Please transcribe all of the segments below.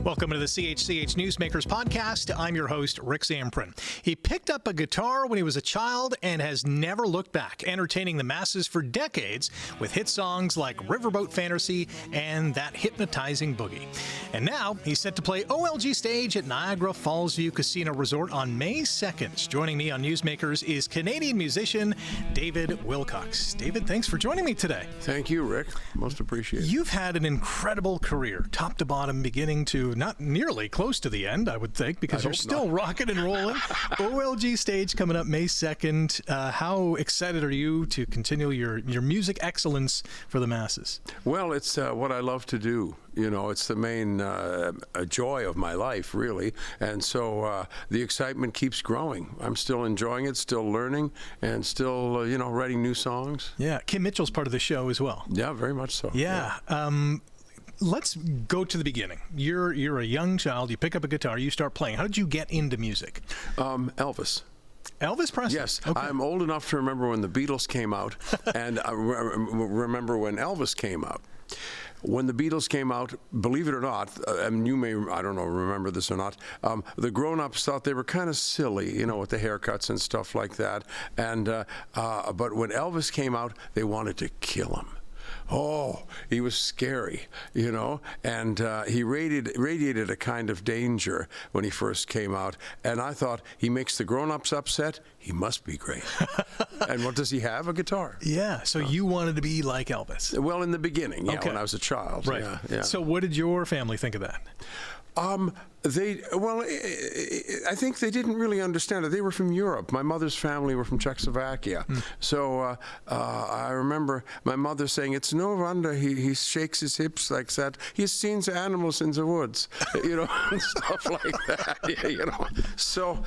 Welcome to the CHCH Newsmakers podcast. I'm your host, Rick Zamperin. He picked up a guitar when he was a child and has never looked back, entertaining the masses for decades with hit songs like Riverboat Fantasy and That Hypnotizing Boogie. And now he's set to play OLG Stage at Niagara Fallsview Casino Resort on May 2nd. Joining me on Newsmakers is Canadian musician David Wilcox. David, thanks for joining me today. Thank you, Rick. Most appreciated. You've had an incredible career, top to bottom, beginning to not nearly close to the end, I would think, because you're still rocking and rolling. OLG Stage coming up May 2nd. How excited are you to continue your music excellence for the masses? Well, it's what I love to do. You know, it's the main joy of my life, really. And so the excitement keeps growing. I'm still enjoying it, still learning, and still, writing new songs. Yeah. Kim Mitchell's part of the show as well. Yeah, very much so. Yeah. Let's go to the beginning. You're a young child. You pick up a guitar. You start playing. How did you get into music? Elvis. Elvis Presley? Yes. Okay. I'm old enough to remember when the Beatles came out, and I remember when Elvis came out. When the Beatles came out, believe it or not, and you may, I don't know, remember this or not, the grown-ups thought they were kind of silly, with the haircuts and stuff like that. And but when Elvis came out, they wanted to kill him. Oh, he was scary, and he radiated a kind of danger when he first came out. And I thought, he makes the grown-ups upset, he must be great. And what does he have? A guitar. Yeah, so you wanted to be like Elvis. Well, in the beginning, okay. When I was a child. Right. Yeah. So what did your family think of that? I think they didn't really understand it. They were from Europe. My mother's family were from Czechoslovakia. So I remember my mother saying, it's no wonder he shakes his hips like that. He's seen the animals in the woods, and stuff like that. So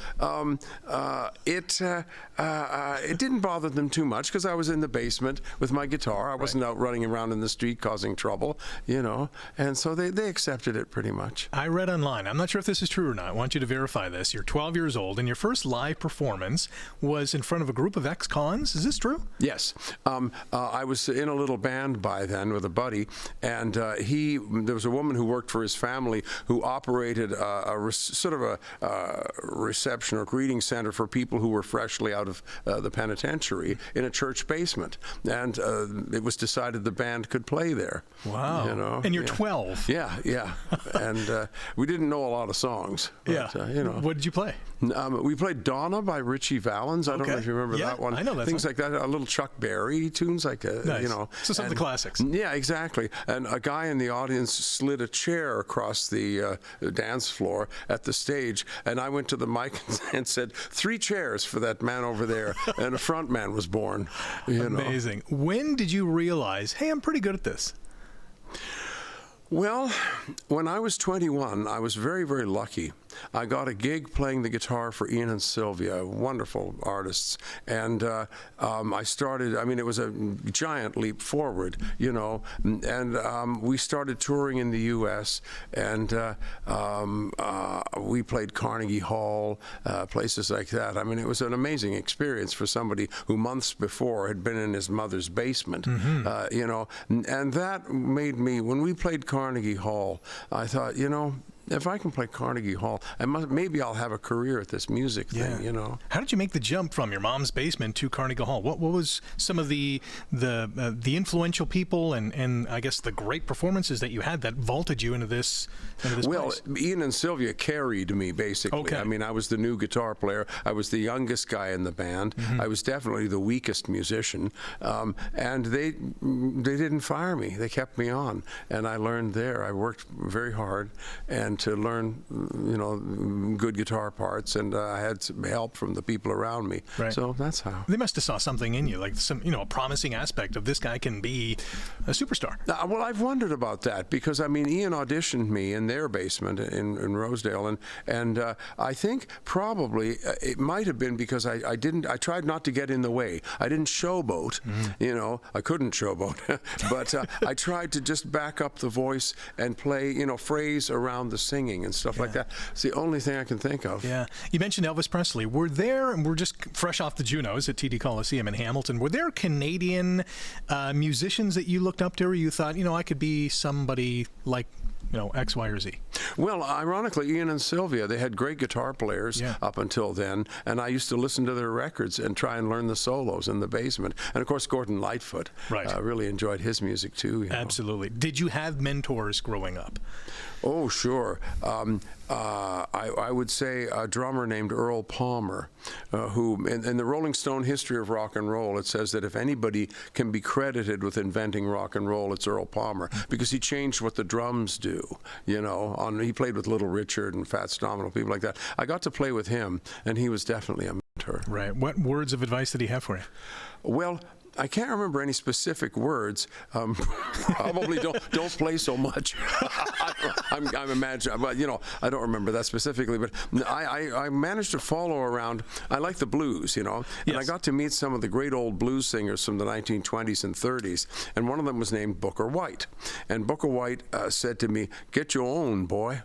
it didn't bother them too much because I was in the basement with my guitar. I wasn't out running around in the street causing trouble, and so they accepted it pretty much. I read online, I'm not sure if this is true or not, I want you to verify this. You're 12 years old, and your first live performance was in front of a group of ex-cons. Is this true? Yes. I was in a little band by then with a buddy, and there was a woman who worked for his family who operated a reception or greeting center for people who were freshly out of the penitentiary in a church basement. And it was decided the band could play there. Wow. And you're 12. Yeah. And we didn't know a lot of songs. But, What did you play? We played Donna by Richie Valens. I don't know if you remember that one. I know that Things song. like that. A little Chuck Berry tunes, like nice. So some of the classics. Yeah, exactly. And a guy in the audience slid a chair across the dance floor at the stage, and I went to the mic and said, 3 chairs for that man over there, and a front man was born. Amazing. When did you realize, hey, I'm pretty good at this? Well, when I was 21, I was very, very lucky. I got a gig playing the guitar for Ian and Sylvia, wonderful artists. And I started, it was a giant leap forward, and we started touring in the U.S., and we played Carnegie Hall, places like that. It was an amazing experience for somebody who months before had been in his mother's basement, and that made me, when we played Carnegie Hall, I thought, if I can play Carnegie Hall, maybe I'll have a career at this music thing, How did you make the jump from your mom's basement to Carnegie Hall? What was some of the influential people and I guess the great performances that you had that vaulted you into this place? Ian and Sylvia carried me, basically. Okay. I was the new guitar player. I was the youngest guy in the band. I was definitely the weakest musician. And they didn't fire me. They kept me on. And I learned there. I worked very hard and to learn, good guitar parts, and I had some help from the people around me. Right. So that's how. They must have saw something in you, like some, a promising aspect of this guy can be a superstar. Well, I've wondered about that because Ian auditioned me in their basement in Rosedale, and I think probably it might have been because I tried not to get in the way. I didn't showboat, I couldn't showboat, but I tried to just back up the voice and play, phrase around the singing and stuff like that. It's the only thing I can think of. Yeah. You mentioned Elvis Presley. We're there, and we're just fresh off the Junos at TD Coliseum in Hamilton. Were there Canadian musicians that you looked up to, or you thought, I could be somebody like X, Y, or Z? Well, ironically, Ian and Sylvia, they had great guitar players up until then, and I used to listen to their records and try and learn the solos in the basement. And of course, Gordon Lightfoot, really enjoyed his music too. Absolutely. Did you have mentors growing up? Oh, sure. I would say a drummer named Earl Palmer, who, in the Rolling Stone history of rock and roll, it says that if anybody can be credited with inventing rock and roll, it's Earl Palmer, because he changed what the drums do. He played with Little Richard and Fats Domino, people like that. I got to play with him, and he was definitely a mentor. Right. What words of advice did he have for you? Well, I can't remember any specific words. Probably don't play so much. I'm imagining, but I don't remember that specifically. But I managed to follow around. I like the blues, and I got to meet some of the great old blues singers from the 1920s and 30s. And one of them was named Booker White. And Booker White said to me, "Get your own, boy."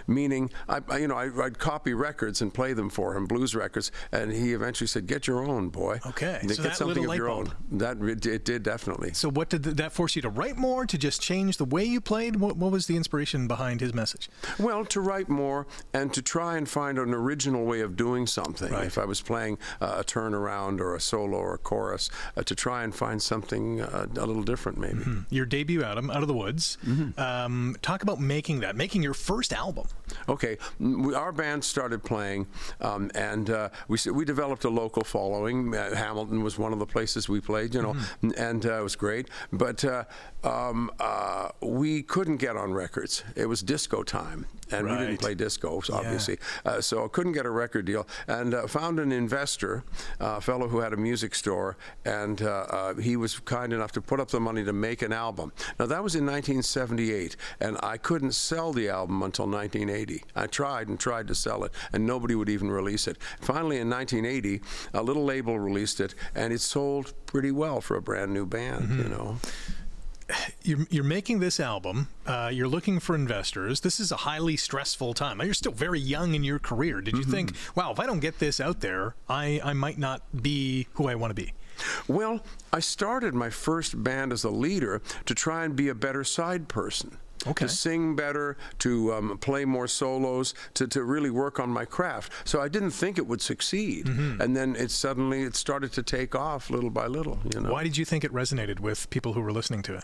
Meaning, I'd copy records and play them for him, blues records, and he eventually said, "Get your own, boy." Okay, so get that little light your bulb. own. That it did definitely. So, what did that force you to write more? To just change the way you played? What was the inspiration behind his message? Well, to write more and to try and find an original way of doing something. If I was playing a turnaround or a solo or a chorus, to try and find something a little different, maybe. Mm-hmm. Your debut album, Out of the Woods. Mm-hmm. Talk about making your first album. Okay, our band started playing, and we developed a local following. Hamilton was one of the places we played, and it was great. But we couldn't get on records. It was disco time, and we didn't play disco, obviously. So I couldn't get a record deal, and found an investor, a fellow who had a music store, and he was kind enough to put up the money to make an album. Now, that was in 1978, and I couldn't sell the album until 1980. I tried and tried to sell it, and nobody would even release it. Finally, in 1980, a little label released it, and it sold pretty well for a brand new band, You're making this album. You're looking for investors. This is a highly stressful time. You're still very young in your career. Did you think, wow, if I don't get this out there, I might not be who I want to be? Well, I started my first band as a leader to try and be a better side person. Okay. To sing better, to play more solos, to really work on my craft. So I didn't think it would succeed. And then it started to take off little by little. Why did you think it resonated with people who were listening to it?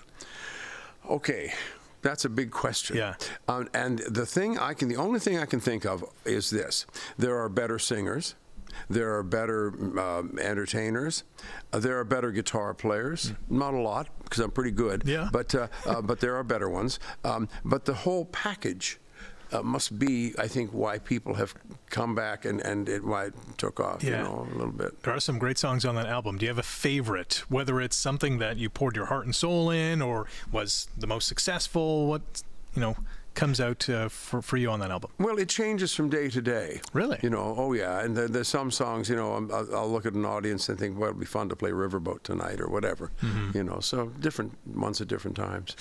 Okay. That's a big question. Yeah. And the only thing I can think of is this. There are better singers. There are better entertainers. There are better guitar players. Not a lot, because I'm pretty good. Yeah. But there are better ones. But the whole package must be, I think, why people have come back and why it took off, a little bit. There are some great songs on that album. Do you have a favorite, whether it's something that you poured your heart and soul in or was the most successful? What, comes out for you on that album? Well, it changes from day to day. Really? Oh yeah, and there's some songs, I'll look at an audience and think, well, it'll be fun to play Riverboat tonight or whatever, so different ones at different times.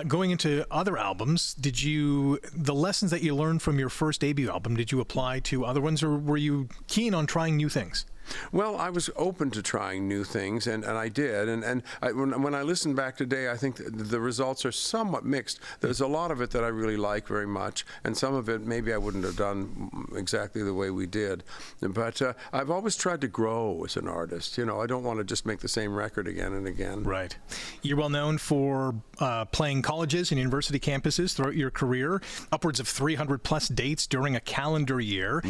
Going into other albums, the lessons that you learned from your first debut album, did you apply to other ones, or were you keen on trying new things? Well, I was open to trying new things, and I did. And when I listen back today, I think the results are somewhat mixed. There's a lot of it that I really like very much, and some of it maybe I wouldn't have done exactly the way we did. But I've always tried to grow as an artist. I don't want to just make the same record again and again. Right. You're well known for playing colleges and university campuses throughout your career, upwards of 300 plus dates during a calendar year.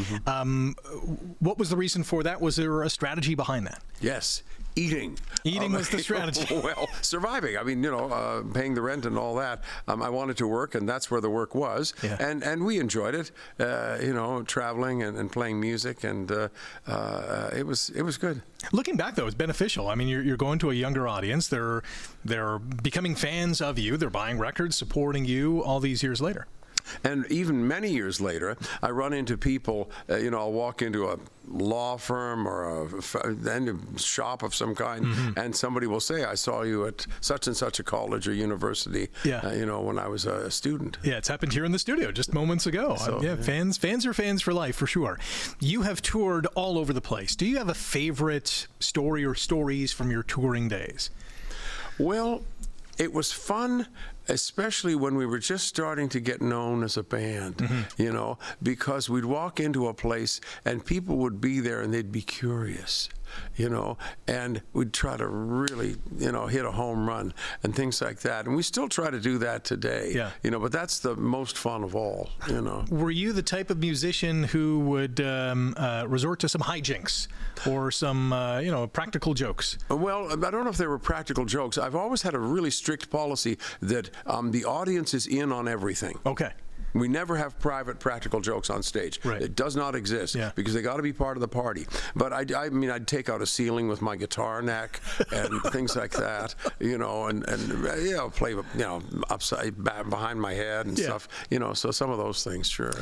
What was the reason for that? Was there a strategy behind that? Yes. Eating. Eating was the strategy. Well, surviving. I mean, paying the rent and all that. I wanted to work, and that's where the work was. Yeah. And we enjoyed it, traveling and playing music, and it was good. Looking back, though, it's beneficial. I mean, you're going to a younger audience. They're becoming fans of you. They're buying records, supporting you all these years later. And even many years later, I run into people, I'll walk into a law firm or a shop of some kind, and somebody will say, I saw you at such and such a college or university, when I was a student. Yeah, it's happened here in the studio just moments ago. So, fans are fans for life, for sure. You have toured all over the place. Do you have a favorite story or stories from your touring days? Well, It was fun, especially when we were just starting to get known as a band, you know, because we'd walk into a place and people would be there and they'd be curious, you know, and we'd try to really, you know, hit a home run and things like that. And we still try to do that today, you know, but that's the most fun of all, you know. Were you the type of musician who would resort to some hijinks or some, you know, practical jokes? Well, I don't know if they were practical jokes. I've always had a really strict policy that the audience is in on everything. Okay. We never have private practical jokes on stage. Right. It does not exist because they got to be part of the party. But I mean, I'd take out a ceiling with my guitar neck and things like that, you know, and you know, play, you know, upside behind my head and stuff, you know. So some of those things, sure.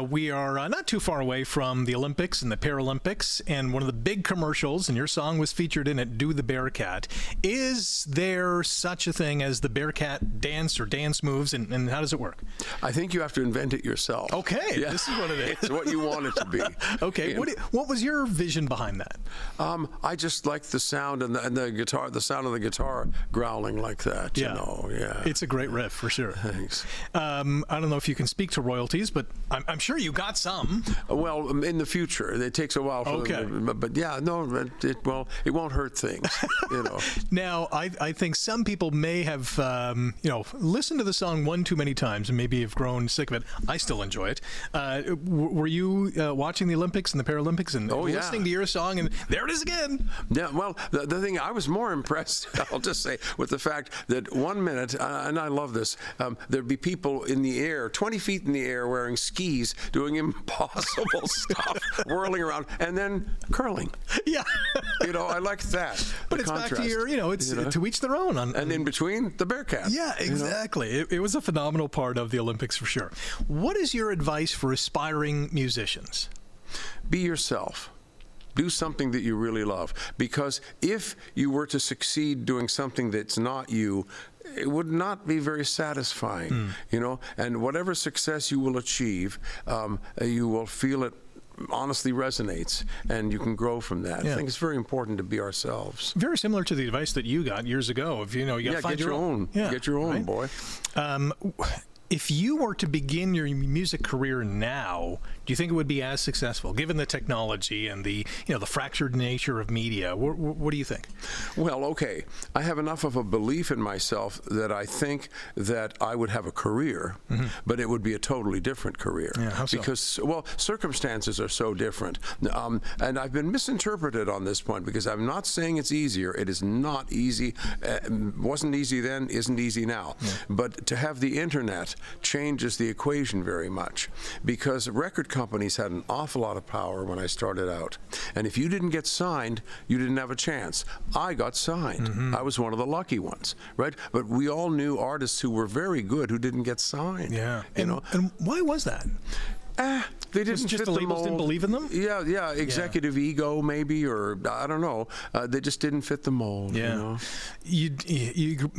We are not too far away from the Olympics and the Paralympics, and one of the big commercials, and your song was featured in it, "Do the Bearcat." Is there such a thing as the Bearcat dance or dance moves, and how does it work? I think you have to invent it yourself. Okay, this is what it is. It's what you want it to be. Okay, what was your vision behind that? I just like the sound and the guitar, the sound of the guitar growling like that. You know, it's a great riff for sure. Thanks. I don't know if you can speak to royalties, but I'm sure you got some. Well, in the future, it takes a while. For them, but yeah, no, it won't hurt things. You know. Now, I think some people may have you know, listened to the song one too many times and maybe have grown sick of it. I still enjoy it. Were you watching the Olympics and the Paralympics and listening to your song, and there it is again? Yeah, well, the thing, I was more impressed, I'll just say, with the fact that 1 minute, and I love this, there'd be people in the air, 20 feet in the air, wearing skis, doing impossible stuff, whirling around, and then curling. Yeah. You know, I liked that. But it's contrast. back to your, you know, it's to each their own. And in between, the Bearcat. Yeah, exactly. You know? It was a phenomenal part of the Olympics for sure. What is your advice for aspiring musicians? Be yourself. Do something that you really love. Because if you were to succeed doing something that's not you, it would not be very satisfying, you know. And whatever success you will achieve, you will feel it honestly resonates, and you can grow from that. I think it's very important to be ourselves. Very similar to the advice that you got years ago. If you know, you got to find get your own. Get your own, boy. If you were to begin your music career now, do you think it would be as successful, given the technology and the, you know, the fractured nature of media? What do you think? Well, okay, I have enough of a belief in myself that I think that I would have a career, but it would be a totally different career. Yeah, how so? Because, well, circumstances are so different. And I've been misinterpreted on this point, because I'm not saying it's easier. It is not easy. Wasn't easy then, isn't easy now. But to have the internet changes the equation very much, because record companies had an awful lot of power when I started out. And if you didn't get signed, you didn't have a chance. I got signed. I was one of the lucky ones, right? But we all knew artists who were very good who didn't get signed. Yeah. You know? And why was that? They didn't just fit the the labels mold. didn't believe in them? Yeah, executive ego maybe, or I don't know. They just didn't fit the mold. Yeah. You know? You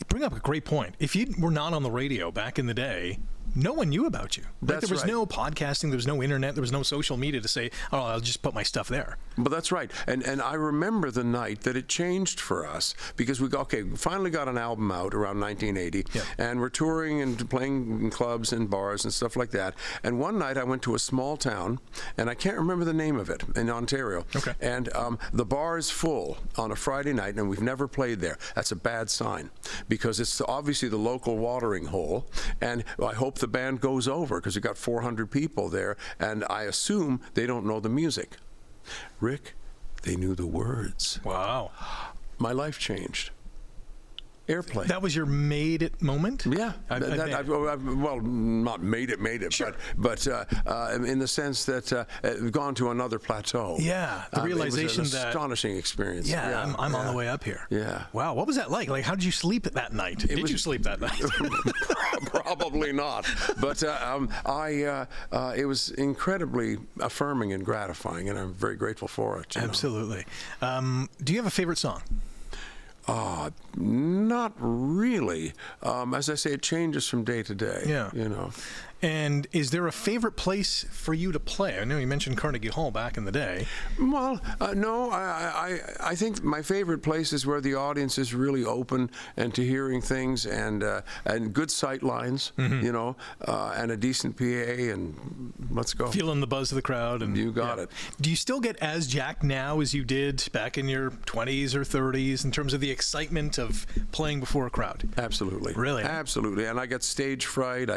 bring up a great point. If you were not on the radio back in the day, no one knew about you. Right? There was no podcasting, there was no internet, there was no social media to say, oh, I'll just put my stuff there. But that's right. And I remember the night that it changed for us, because we finally got an album out around 1980, and we're touring and playing in clubs and bars and stuff like that. And one night I went to a small town, and I can't remember the name of it, in Ontario. And the bar is full on a Friday night, and we've never played there. That's a bad sign, because it's obviously the local watering hole, and I hope the band goes over, because we've got 400 people there, and I assume they don't know the music. Rick, they knew the words. Wow. My life changed. Airplane. That was your made it moment? Yeah. Well, not made it, sure. but in the sense that we've gone to another plateau. Yeah. The realization it was an astonishing experience. Yeah, I'm on the way up here. Yeah. Wow. What was that like? Like, how did you sleep that night? Did you sleep that night? Probably not. But it was incredibly affirming and gratifying, and I'm very grateful for it. Absolutely. Do you have a favorite song? Not really. As I say, it changes from day to day. Yeah. You know. And is there a favorite place for you to play? I know you mentioned Carnegie Hall back in the day. Well, no, I think my favorite place is where the audience is really open and to hearing things and good sight lines, you know, and a decent PA, and let's go. Feeling the buzz of the crowd. And you got it. Do you still get as jacked now as you did back in your 20s or 30s in terms of the excitement of playing before a crowd? Absolutely. Really? Absolutely. And I get stage fright,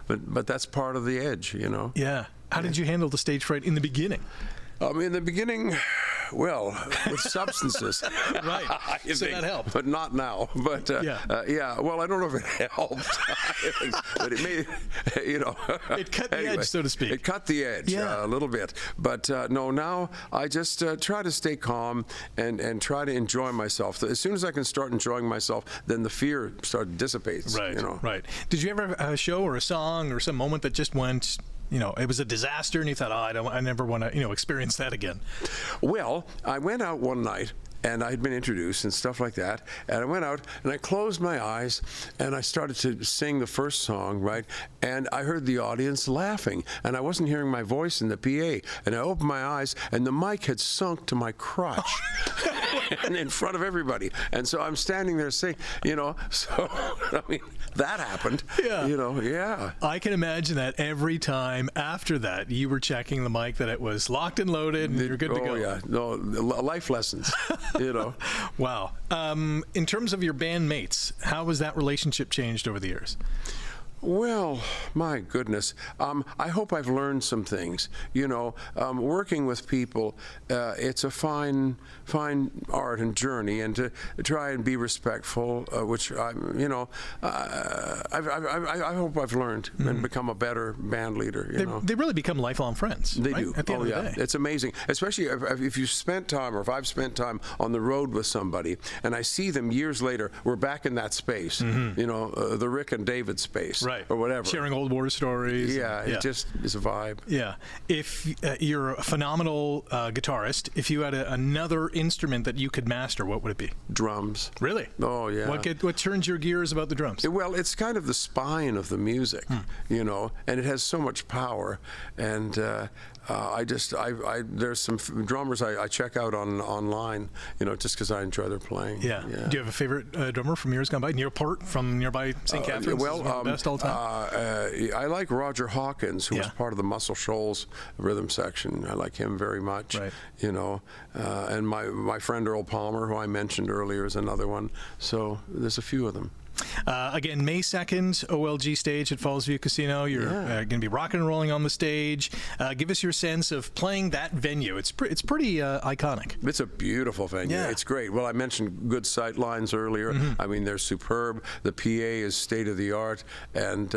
but that's part of the edge, you know. Yeah. How did you handle the stage fright in the beginning? In the beginning, well, with substances. Right. So that helped. But not now. But yeah. Well, I don't know if it helped. But it made, you know. It cut the edge, so to speak. It cut the edge a little bit. But no, now I just try to stay calm and try to enjoy myself. As soon as I can start enjoying myself, then the fear dissipates. Right. You know? Right. Did you ever have a show or a song or some moment that just went, you know, it was a disaster, and you thought, I never want to, experience that again? Well, I went out one night, and I had been introduced and stuff like that, and I went out and I closed my eyes and I started to sing the first song, right? And I heard the audience laughing, and I wasn't hearing my voice in the PA, and I opened my eyes and the mic had sunk to my crotch and in front of everybody. And so I'm standing there saying, so I mean, that happened. Yeah. I can imagine that every time after that you were checking the mic that it was locked and loaded and you're good to go. Oh yeah, no, life lessons. Wow. In terms of your bandmates, how has that relationship changed over the years? Well, my goodness. I hope I've learned some things. Working with people, it's a fine art and journey, and to try and be respectful, which I hope I've learned and become a better band leader. They really become lifelong friends. They right? do. At the end of the day. It's amazing, especially if you spent time, or if I've spent time on the road with somebody, and I see them years later. We're back in that space. The Rick and David space. Right. Or whatever. Sharing old war stories. Yeah, it just is a vibe. Yeah. If you're a phenomenal guitarist, if you had another instrument that you could master, what would it be? Drums. Really? Oh, yeah. What turns your gears about the drums? Well, it's kind of the spine of the music, and it has so much power. And there's some drummers I check out online, just because I enjoy their playing. Yeah. Do you have a favorite drummer from years gone by? Neil Peart from nearby St. Catharines? Well, is one of the best all time. I like Roger Hawkins, who was part of the Muscle Shoals rhythm section. I like him very much. Right. And my friend Earl Palmer, who I mentioned earlier, is another one. So there's a few of them. Again, May 2nd, OLG Stage at Fallsview Casino. You're going to be rocking and rolling on the stage. Give us your sense of playing that venue. It's pretty iconic. It's a beautiful venue. Yeah. It's great. Well, I mentioned good sight lines earlier. I mean, they're superb. The PA is state of the art, and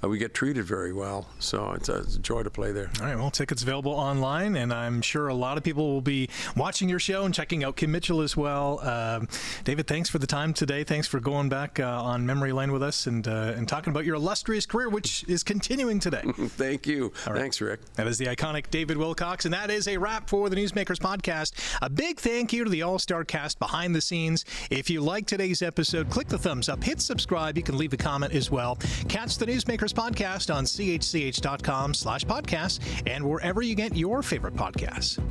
we get treated very well. So it's a joy to play there. All right. Well, tickets available online, and I'm sure a lot of people will be watching your show and checking out Kim Mitchell as well. David, thanks for the time today. Thanks for going back on memory lane with us and talking about your illustrious career, which is continuing today. Thank you. All right. Thanks, Rick. That is the iconic David Wilcox, and that is a wrap for the Newsmakers podcast. A big thank you to the all-star cast behind the scenes. If you like today's episode, click the thumbs up, hit subscribe. You can leave a comment as well. Catch the Newsmakers podcast on chch.com/podcasts and wherever you get your favorite podcasts.